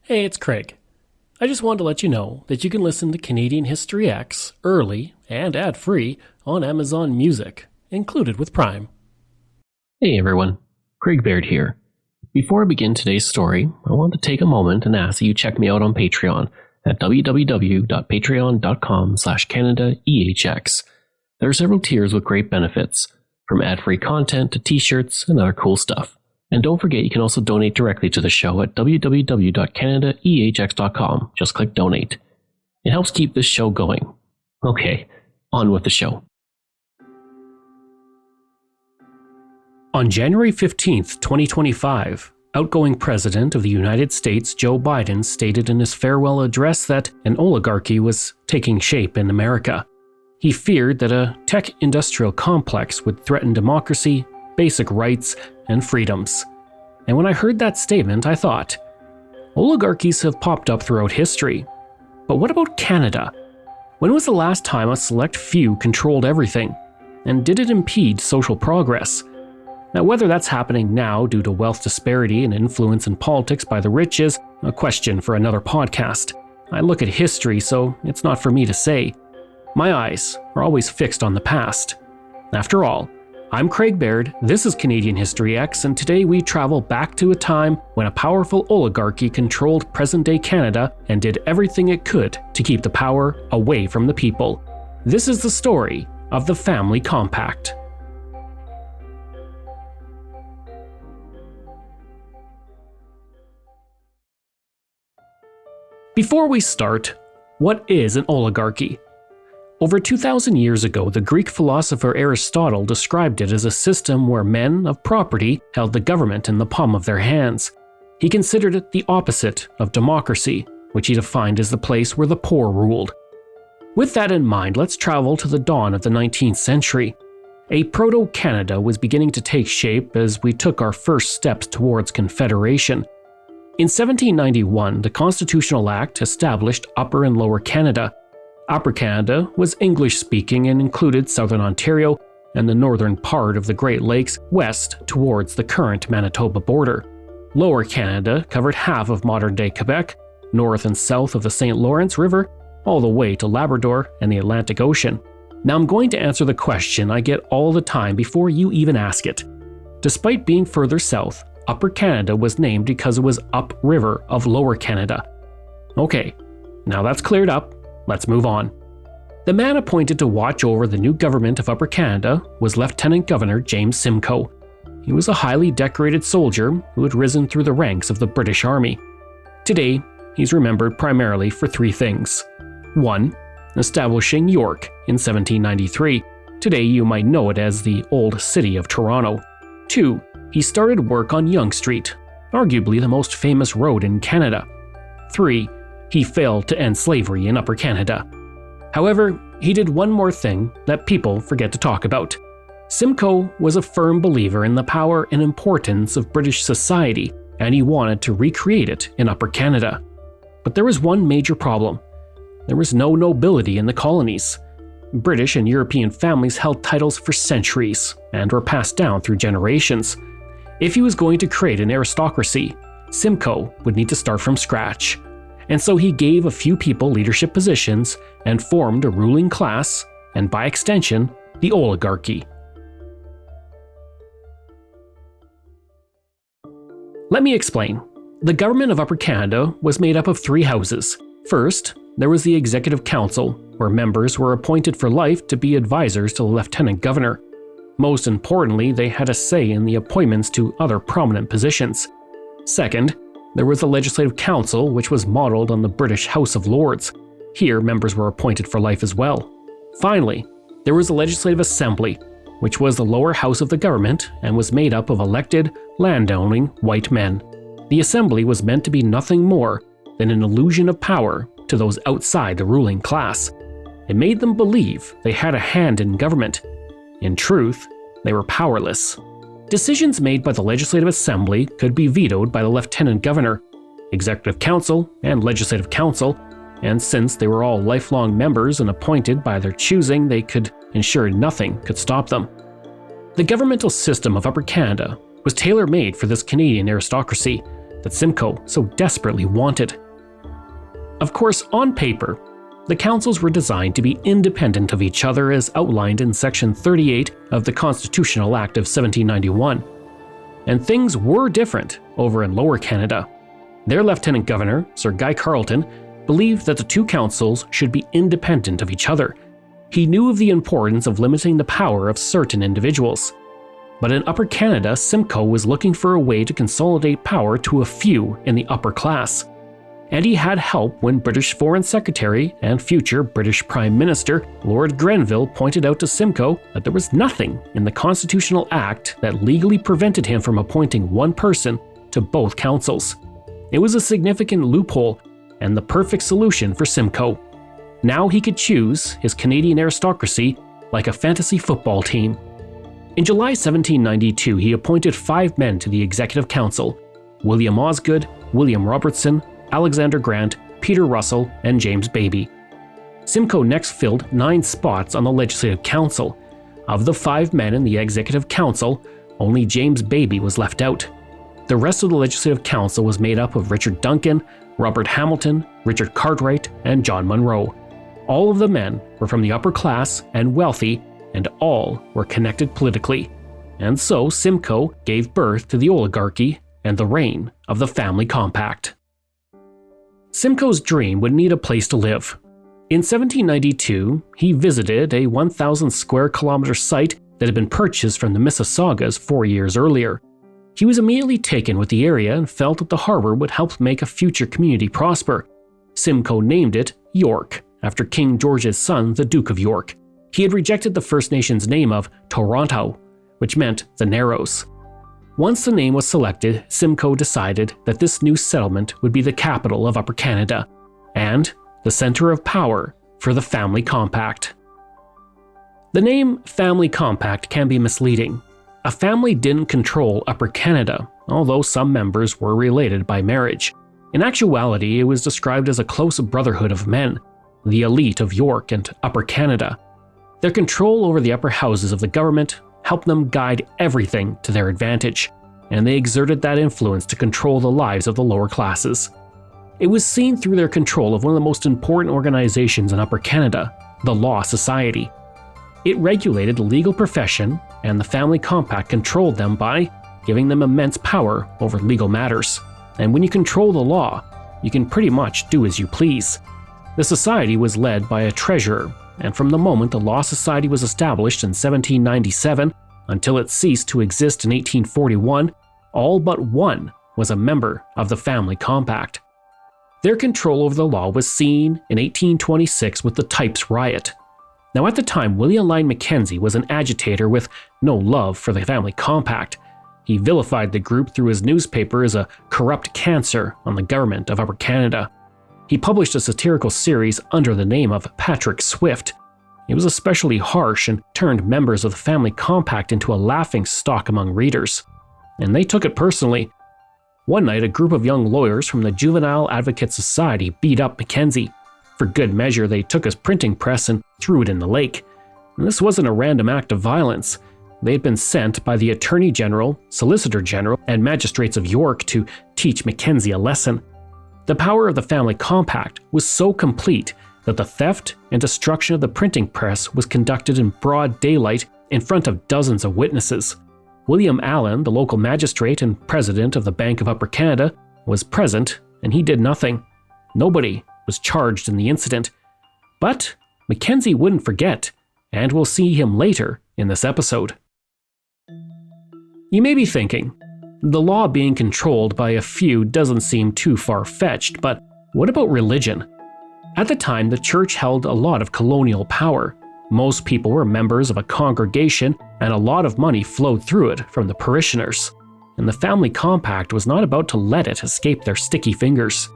Hey, it's Craig. I just wanted to let you know that you can listen to Canadian History X early and ad-free on Amazon Music, included with Prime. Hey everyone, Craig Baird here. Before I begin today's story, I want to take a moment and ask that you check me out on Patreon at www.patreon.com/CanadaEHX. There are several tiers with great benefits, from ad-free content to t-shirts and other cool stuff. And don't forget you can also donate directly to the show at www.canadaehx.com. Just click donate. It helps keep this show going. Okay, on with the show. On January 15th, 2025, outgoing President of the United States Joe Biden stated in his farewell address that an oligarchy was taking shape in America. He feared that a tech-industrial complex would threaten democracy, basic rights, and freedoms. And when I heard that statement, I thought, oligarchies have popped up throughout history. But what about Canada? When was the last time a select few controlled everything? And did it impede social progress? Now, whether that's happening now due to wealth disparity and influence in politics by the rich is a question for another podcast. I look at history, so it's not for me to say. My eyes are always fixed on the past. After all, I'm Craig Baird, this is Canadian History X, and today we travel back to a time when a powerful oligarchy controlled present-day Canada and did everything it could to keep the power away from the people. This is the story of the Family Compact. Before we start, what is an oligarchy? Over 2,000 years ago, the Greek philosopher Aristotle described it as a system where men of property held the government in the palm of their hands. He considered it the opposite of democracy, which he defined as the place where the poor ruled. With that in mind, let's travel to the dawn of the 19th century. A proto-Canada was beginning to take shape as we took our first steps towards Confederation. In 1791, the Constitutional Act established Upper and Lower Canada. Upper Canada was English-speaking and included southern Ontario and the northern part of the Great Lakes west towards the current Manitoba border. Lower Canada covered half of modern-day Quebec, north and south of the St. Lawrence River, all the way to Labrador and the Atlantic Ocean. Now I'm going to answer the question I get all the time before you even ask it. Despite being further south, Upper Canada was named because it was upriver of Lower Canada. Okay, now that's cleared up. Let's move on. The man appointed to watch over the new government of Upper Canada was Lieutenant Governor James Simcoe. He was a highly decorated soldier who had risen through the ranks of the British Army. Today, he's remembered primarily for three things. 1. Establishing York in 1793. Today you might know it as the Old City of Toronto. 2. He started work on Yonge Street, arguably the most famous road in Canada. 3. He failed to end slavery in Upper Canada. However, he did one more thing that people forget to talk about. Simcoe was a firm believer in the power and importance of British society, and he wanted to recreate it in Upper Canada. But there was one major problem. There was no nobility in the colonies. British and European families held titles for centuries and were passed down through generations. If he was going to create an aristocracy, Simcoe would need to start from scratch. And so he gave a few people leadership positions and formed a ruling class, and by extension, the oligarchy. Let me explain. The government of Upper Canada was made up of three houses. First, there was the Executive Council, where members were appointed for life to be advisors to the Lieutenant Governor. Most importantly, they had a say in the appointments to other prominent positions. Second, there was the Legislative Council, which was modeled on the British House of Lords. Here, members were appointed for life as well. Finally, there was the Legislative Assembly, which was the lower house of the government and was made up of elected, land-owning white men. The Assembly was meant to be nothing more than an illusion of power to those outside the ruling class. It made them believe they had a hand in government. In truth, they were powerless. Decisions made by the Legislative Assembly could be vetoed by the Lieutenant Governor, Executive Council, and Legislative Council, and since they were all lifelong members and appointed by their choosing, they could ensure nothing could stop them. The governmental system of Upper Canada was tailor-made for this Canadian aristocracy. that Simcoe so desperately wanted. Of course, on paper, the councils were designed to be independent of each other as outlined in Section 38 of the Constitutional Act of 1791. And things were different over in Lower Canada. Their Lieutenant Governor, Sir Guy Carleton, believed that the two councils should be independent of each other. He knew of the importance of limiting the power of certain individuals. But in Upper Canada, Simcoe was looking for a way to consolidate power to a few in the upper class. And he had help when British Foreign Secretary and future British Prime Minister Lord Grenville pointed out to Simcoe that there was nothing in the Constitutional Act that legally prevented him from appointing one person to both councils. It was a significant loophole and the perfect solution for Simcoe. Now he could choose his Canadian aristocracy like a fantasy football team. In July 1792, he appointed 5 men to the Executive Council: William Osgood, William Robertson, Alexander Grant, Peter Russell, and James Baby. Simcoe next filled 9 spots on the Legislative Council. Of the 5 men in the Executive Council, only James Baby was left out. The rest of the Legislative Council was made up of Richard Duncan, Robert Hamilton, Richard Cartwright, and John Munro. All of the men were from the upper class and wealthy, and all were connected politically. And so Simcoe gave birth to the oligarchy and the reign of the family compact. Simcoe's dream would need a place to live. In 1792, he visited a 1,000 square kilometer site that had been purchased from the Mississaugas 4 years earlier. He was immediately taken with the area and felt that the harbor would help make a future community prosper. Simcoe named it York, after King George's son, the Duke of York. He had rejected the First Nations name of Toronto, which meant the Narrows. Once the name was selected, Simcoe decided that this new settlement would be the capital of Upper Canada and the center of power for the family compact. The name family compact can be misleading. A family didn't control Upper Canada, although some members were related by marriage. In actuality, it was described as a close brotherhood of men, the elite of York and Upper Canada. Their control over the upper houses of the government helped them guide everything to their advantage, and they exerted that influence to control the lives of the lower classes. It was seen through their control of one of the most important organizations in Upper Canada, the Law Society. It regulated the legal profession, and the family compact controlled them by giving them immense power over legal matters. And when you control the law, you can pretty much do as you please. The society was led by a treasurer, and from the moment the Law Society was established in 1797 until it ceased to exist in 1841, all but one was a member of the family compact. Their control over the law was seen in 1826 with the Types Riot. Now at the time, William Lyon Mackenzie was an agitator with no love for the family compact. He vilified the group through his newspaper as a corrupt cancer on the government of Upper Canada. He published a satirical series under the name of Patrick Swift. It was especially harsh and turned members of the family compact into a laughing stock among readers. And they took it personally. One night, a group of young lawyers from the Juvenile Advocate Society beat up Mackenzie. For good measure, they took his printing press and threw it in the lake. And this wasn't a random act of violence. They had been sent by the Attorney General, Solicitor General, and Magistrates of York to teach Mackenzie a lesson. The power of the family compact was so complete that the theft and destruction of the printing press was conducted in broad daylight in front of dozens of witnesses. William Allen, the local magistrate and president of the Bank of Upper Canada, was present, and he did nothing. Nobody was charged in the incident. But Mackenzie wouldn't forget, and we'll see him later in this episode. You may be thinking, the law being controlled by a few doesn't seem too far-fetched, but what about religion? At the time, the church held a lot of colonial power. Most people were members of a congregation, and a lot of money flowed through it from the parishioners. And the family compact was not about to let it escape their sticky fingers.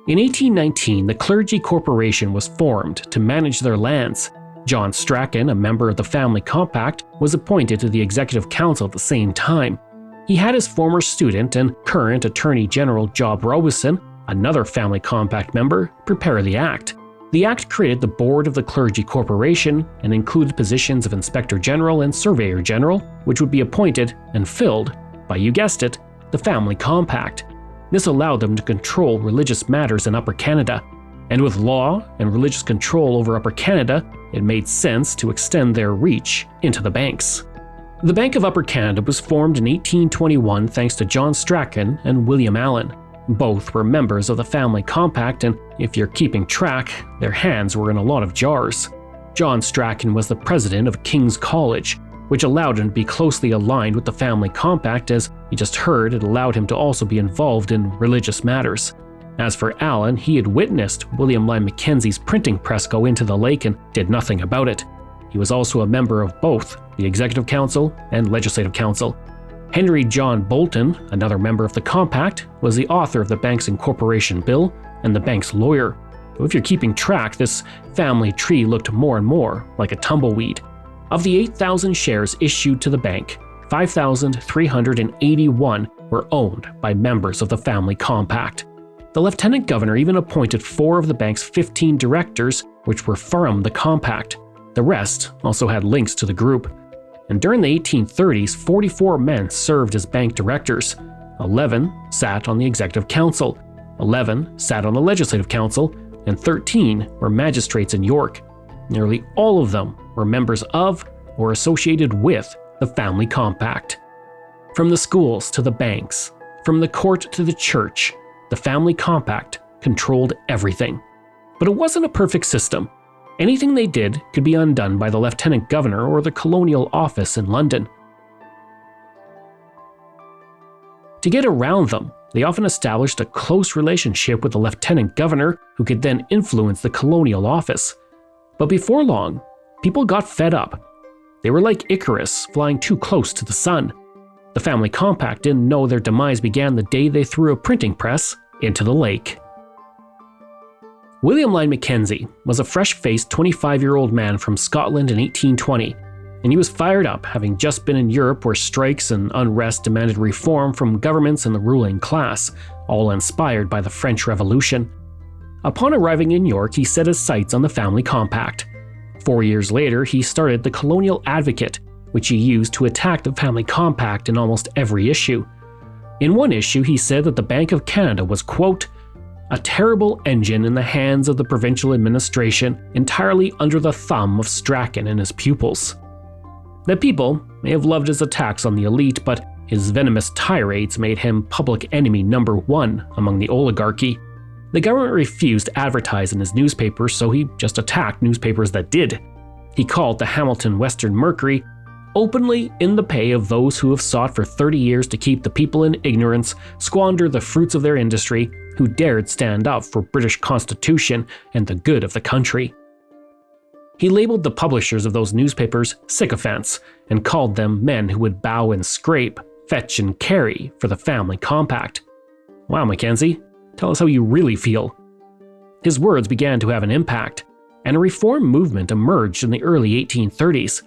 In 1819, the Clergy Corporation was formed to manage their lands. John Strachan, a member of the family compact, was appointed to the Executive Council at the same time. He had his former student and current Attorney General Job Robison, another family compact member, prepare the act. The act created the board of the Clergy Corporation and included positions of Inspector General and Surveyor General, which would be appointed and filled by, you guessed it, the family compact. This allowed them to control religious matters in Upper Canada. And with law and religious control over Upper Canada, it made sense to extend their reach into the banks. The Bank of Upper Canada was formed in 1821 thanks to John Strachan and William Allen. Both were members of the Family Compact, and if you're keeping track, their hands were in a lot of jars. John Strachan was the president of King's College, which allowed him to be closely aligned with the Family Compact. As you just heard, it allowed him to also be involved in religious matters. As for Allen, he had witnessed William Lyon Mackenzie's printing press go into the lake and did nothing about it. He was also a member of both the Executive Council and Legislative Council. Henry John Bolton, another member of the Compact, was the author of the bank's incorporation bill and the bank's lawyer. So if you're keeping track, this family tree looked more and more like a tumbleweed. Of the 8,000 shares issued to the bank, 5,381 were owned by members of the Family Compact. The Lieutenant Governor even appointed 4 of the bank's 15 directors, which were from the Compact. The rest also had links to the group. And during the 1830s, 44 men served as bank directors. 11 sat on the Executive Council, 11 sat on the Legislative Council, and 13 were magistrates in York. Nearly all of them were members of or associated with the Family Compact. From the schools to the banks, from the court to the church, the Family Compact controlled everything. But it wasn't a perfect system. Anything they did could be undone by the Lieutenant Governor or the Colonial Office in London. To get around them, they often established a close relationship with the Lieutenant Governor, who could then influence the Colonial Office. But before long, people got fed up. They were like Icarus, flying too close to the sun. The Family Compact didn't know their demise began the day they threw a printing press into the lake. William Lyon Mackenzie was a fresh-faced 25-year-old man from Scotland in 1820, and he was fired up, having just been in Europe where strikes and unrest demanded reform from governments and the ruling class, all inspired by the French Revolution. Upon arriving in York, he set his sights on the Family Compact. 4 years later, he started the Colonial Advocate, which he used to attack the Family Compact in almost every issue. In one issue, he said that the Bank of Canada was, quote, a terrible engine in the hands of the provincial administration, entirely under the thumb of Strachan and his pupils. The people may have loved his attacks on the elite, but his venomous tirades made him public enemy number 1 among the oligarchy. The government refused to advertise in his newspapers, so he just attacked newspapers that did. He called the Hamilton Western Mercury openly in the pay of those who have sought for 30 years to keep the people in ignorance, squander the fruits of their industry, who dared stand up for British Constitution and the good of the country. He labeled the publishers of those newspapers sycophants and called them men who would bow and scrape, fetch and carry for the Family Compact. Wow, Mackenzie, tell us how you really feel. His words began to have an impact, and a reform movement emerged in the early 1830s.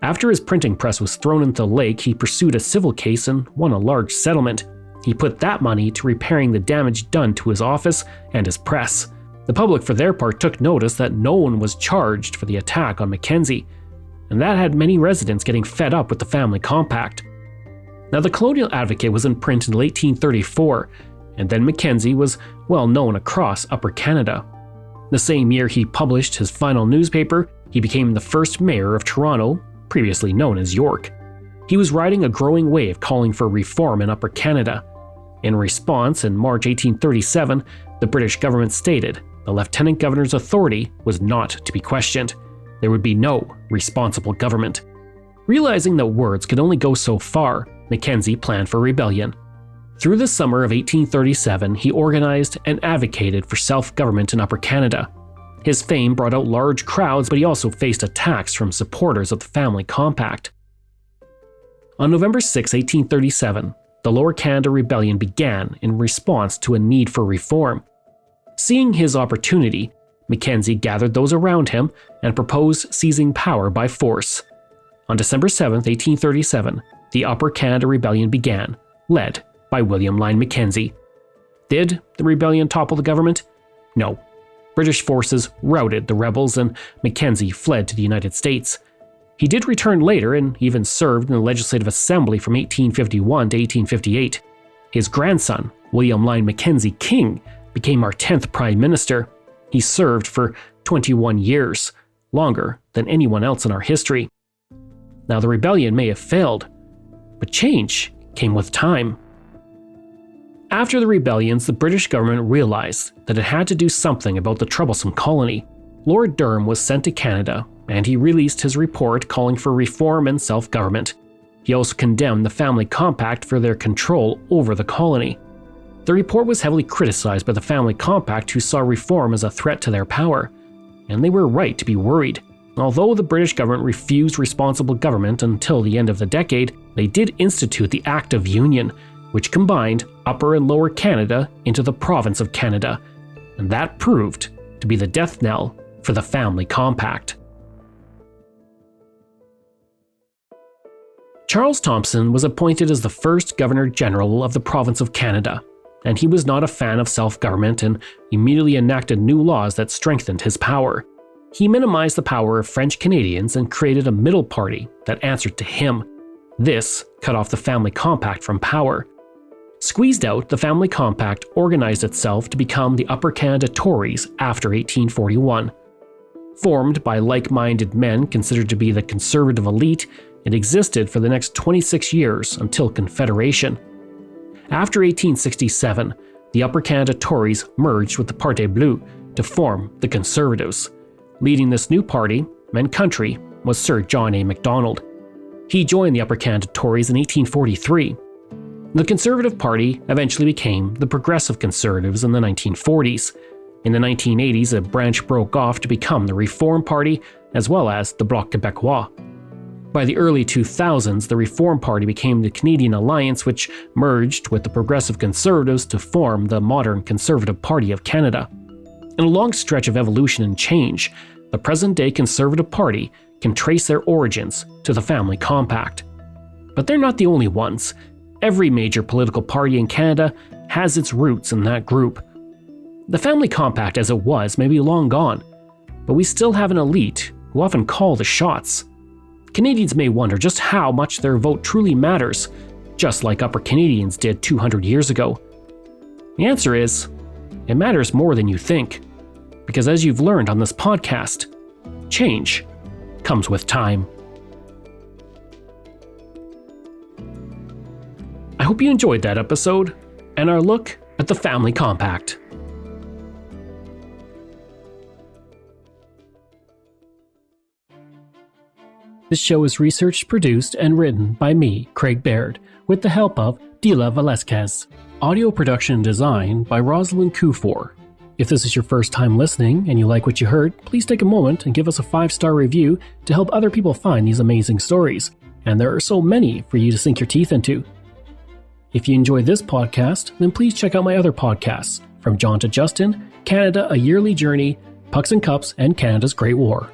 After his printing press was thrown into the lake, he pursued a civil case and won a large settlement. He put that money to repairing the damage done to his office and his press. The public, for their part, took notice that no one was charged for the attack on Mackenzie, and that had many residents getting fed up with the Family Compact. Now, the Colonial Advocate was in print until 1834, and then Mackenzie was well known across Upper Canada. The same year he published his final newspaper, he became the first mayor of Toronto, previously known as York. He was riding a growing wave calling for reform in Upper Canada. In response, in March 1837, the British government stated the Lieutenant Governor's authority was not to be questioned. There would be no responsible government. Realizing that words could only go so far, Mackenzie planned for rebellion. Through the summer of 1837, he organized and advocated for self-government in Upper Canada. His fame brought out large crowds, but he also faced attacks from supporters of the Family Compact. On November 6, 1837, the Lower Canada Rebellion began in response to a need for reform. Seeing his opportunity, Mackenzie gathered those around him and proposed seizing power by force. On December 7, 1837, the Upper Canada Rebellion began, led by William Lyon Mackenzie. Did the rebellion topple the government? No. British forces routed the rebels and Mackenzie fled to the United States. He did return later and even served in the Legislative Assembly from 1851 to 1858. His grandson, William Lyon Mackenzie King became our 10th Prime Minister. He served for 21 years, longer than anyone else in our history. Now, the rebellion may have failed, but change came with time. After the rebellions, the British government realized that it had to do something about the troublesome colony. Lord Durham was sent to Canada, and he released his report calling for reform and self-government. He also condemned the Family Compact for their control over the colony. The report was heavily criticized by the Family Compact, who saw reform as a threat to their power, and they were right to be worried. Although the British government refused responsible government until the end of the decade, they did institute the Act of Union, which combined Upper and Lower Canada into the province of Canada, and that proved to be the death knell for the Family Compact. Charles Thomson was appointed as the first Governor-General of the province of Canada, and he was not a fan of self-government and immediately enacted new laws that strengthened his power. He minimized the power of French Canadians and created a middle party that answered to him. This cut off the Family Compact from power. Squeezed out, the Family Compact organized itself to become the Upper Canada Tories after 1841. Formed by like-minded men considered to be the conservative elite, it existed for the next 26 years until Confederation. After 1867, the Upper Canada Tories merged with the Parti Bleu to form the Conservatives. Leading this new party and country was Sir John A. Macdonald. He joined the Upper Canada Tories in 1843. The Conservative Party eventually became the Progressive Conservatives in the 1940s. In the 1980s, a branch broke off to become the Reform Party, as well as the Bloc Québécois. By the early 2000s, the Reform Party became the Canadian Alliance, which merged with the Progressive Conservatives to form the modern Conservative Party of Canada. In a long stretch of evolution and change, the present-day Conservative Party can trace their origins to the Family Compact. But they're not the only ones. Every major political party in Canada has its roots in that group. The Family Compact as it was may be long gone, but we still have an elite who often call the shots. Canadians may wonder just how much their vote truly matters, just like Upper Canadians did 200 years ago. The answer is, it matters more than you think, because as you've learned on this podcast, change comes with time. I hope you enjoyed that episode and our look at the Family Compact. This show is researched, produced, and written by me, Craig Baird, with the help of Dila Velasquez. Audio production and design by Rosalind Kufor. If this is your first time listening and you like what you heard, please take a moment and give us a 5-star review to help other people find these amazing stories. And there are so many for you to sink your teeth into. If you enjoy this podcast, then please check out my other podcasts, From John to Justin, Canada, A Yearly Journey, Pucks and Cups, and Canada's Great War.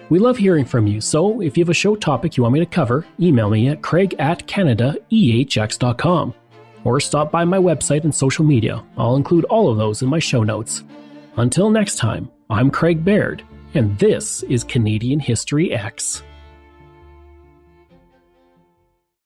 We love hearing from you, so if you have a show topic you want me to cover, email me at craig@canadaehx.com. Or stop by my website and social media. I'll include all of those in my show notes. Until next time, I'm Craig Baird, and this is Canadian History X.